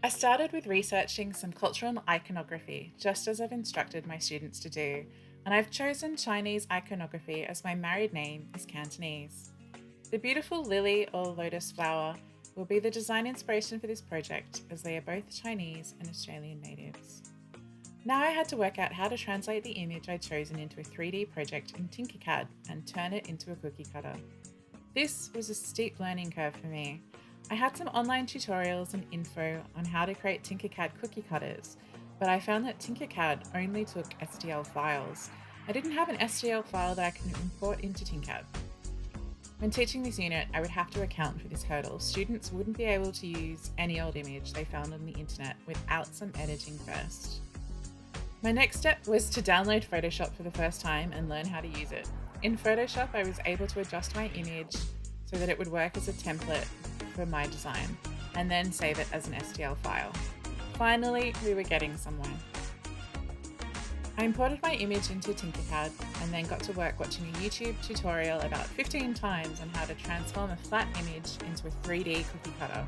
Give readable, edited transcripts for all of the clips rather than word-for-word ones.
I started with researching some cultural iconography, just as I've instructed my students to do, and I've chosen Chinese iconography as my married name is Cantonese. The beautiful lily or lotus flower will be the design inspiration for this project, as they are both Chinese and Australian natives. Now I had to work out how to translate the image I'd chosen into a 3D project in Tinkercad and turn it into a cookie cutter. This was a steep learning curve for me. I had some online tutorials and info on how to create Tinkercad cookie cutters, but I found that Tinkercad only took STL files. I didn't have an STL file that I could import into Tinkercad. When teaching this unit, I would have to account for this hurdle. Students wouldn't be able to use any old image they found on the internet without some editing first. My next step was to download Photoshop for the first time and learn how to use it. In Photoshop, I was able to adjust my image so that it would work as a template for my design, and then save it as an STL file. Finally, we were getting somewhere. I imported my image into Tinkercad and then got to work watching a YouTube tutorial about 15 times on how to transform a flat image into a 3D cookie cutter.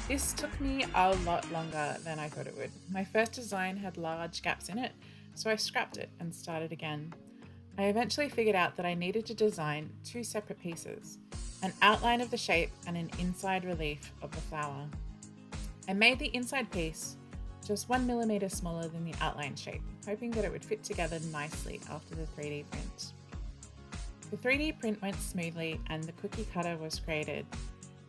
This took me a lot longer than I thought it would. My first design had large gaps in it, so I scrapped it and started again. I eventually figured out that I needed to design two separate pieces, an outline of the shape and an inside relief of the flower. I made the inside piece just 1mm smaller than the outline shape, hoping that it would fit together nicely after the 3D print. The 3D print went smoothly and the cookie cutter was created.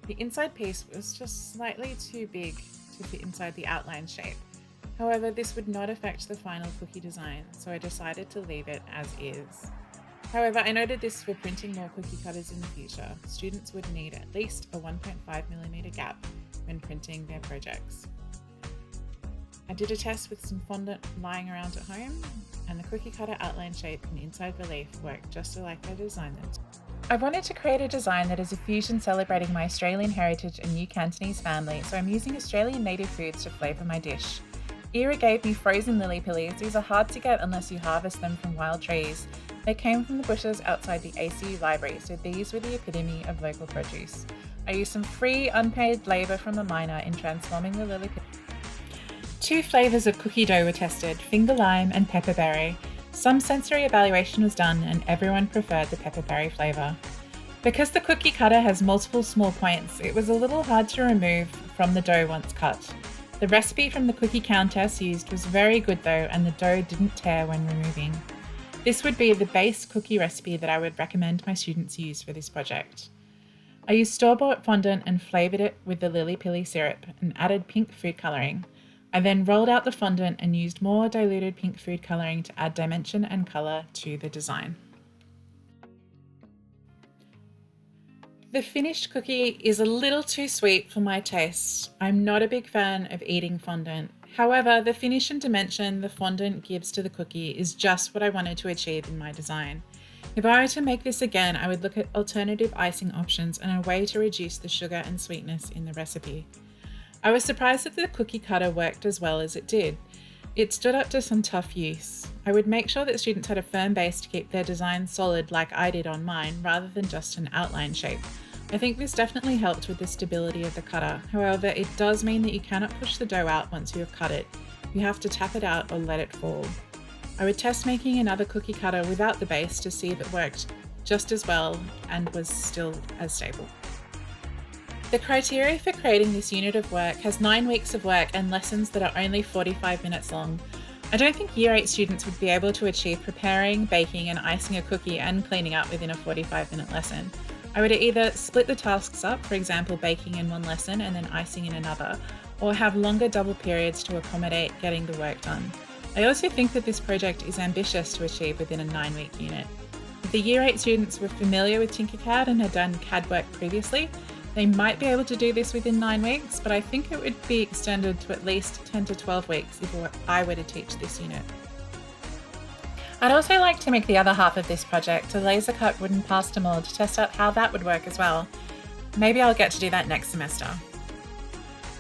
The inside piece was just slightly too big to fit inside the outline shape. However, this would not affect the final cookie design, so I decided to leave it as is. However, I noted this for printing more cookie cutters in the future. Students would need at least a 1.5mm gap when printing their projects. I did a test with some fondant lying around at home, and the cookie cutter outline shape and inside relief worked just like I designed them. I wanted to create a design that is a fusion celebrating my Australian heritage and new Cantonese family, so I'm using Australian native foods to flavour my dish. Era gave me frozen lily pillies. These are hard to get unless you harvest them from wild trees. They came from the bushes outside the ACU library, so these were the epitome of local produce. I used some free unpaid labour from a miner in transforming the lily pillies. Two flavours of cookie dough were tested, finger lime and pepperberry. Some sensory evaluation was done and everyone preferred the pepperberry flavour. Because the cookie cutter has multiple small points, it was a little hard to remove from the dough once cut. The recipe from the cookie countess used was very good though, and the dough didn't tear when removing. This would be the base cookie recipe that I would recommend my students use for this project. I used store-bought fondant and flavoured it with the lily pilly syrup and added pink food colouring. I then rolled out the fondant and used more diluted pink food colouring to add dimension and colour to the design. The finished cookie is a little too sweet for my taste. I'm not a big fan of eating fondant. However, the finish and dimension the fondant gives to the cookie is just what I wanted to achieve in my design. If I were to make this again, I would look at alternative icing options and a way to reduce the sugar and sweetness in the recipe. I was surprised that the cookie cutter worked as well as it did. It stood up to some tough use. I would make sure that students had a firm base to keep their design solid like I did on mine, rather than just an outline shape. I think this definitely helped with the stability of the cutter. However, it does mean that you cannot push the dough out once you have cut it. You have to tap it out or let it fall. I would test making another cookie cutter without the base to see if it worked just as well and was still as stable. The criteria for creating this unit of work has 9 weeks of work and lessons that are only 45 minutes long. I don't think Year 8 students would be able to achieve preparing, baking and icing a cookie and cleaning up within a 45-minute lesson. I would either split the tasks up, for example baking in one lesson and then icing in another, or have longer double periods to accommodate getting the work done. I also think that this project is ambitious to achieve within a 9-week unit. If the Year 8 students were familiar with Tinkercad and had done CAD work previously, they might be able to do this within 9 weeks, but I think it would be extended to at least 10 to 12 weeks if I were to teach this unit. I'd also like to make the other half of this project a laser cut wooden pasta mold to test out how that would work as well. Maybe I'll get to do that next semester.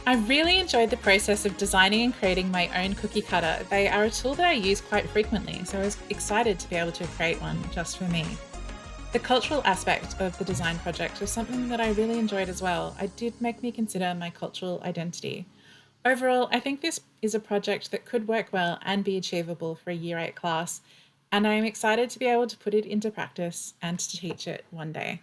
I really enjoyed the process of designing and creating my own cookie cutter. They are a tool that I use quite frequently, so I was excited to be able to create one just for me. The cultural aspect of the design project was something that I really enjoyed as well. It did make me consider my cultural identity. Overall, I think this is a project that could work well and be achievable for a Year 8 class, and I am excited to be able to put it into practice and to teach it one day.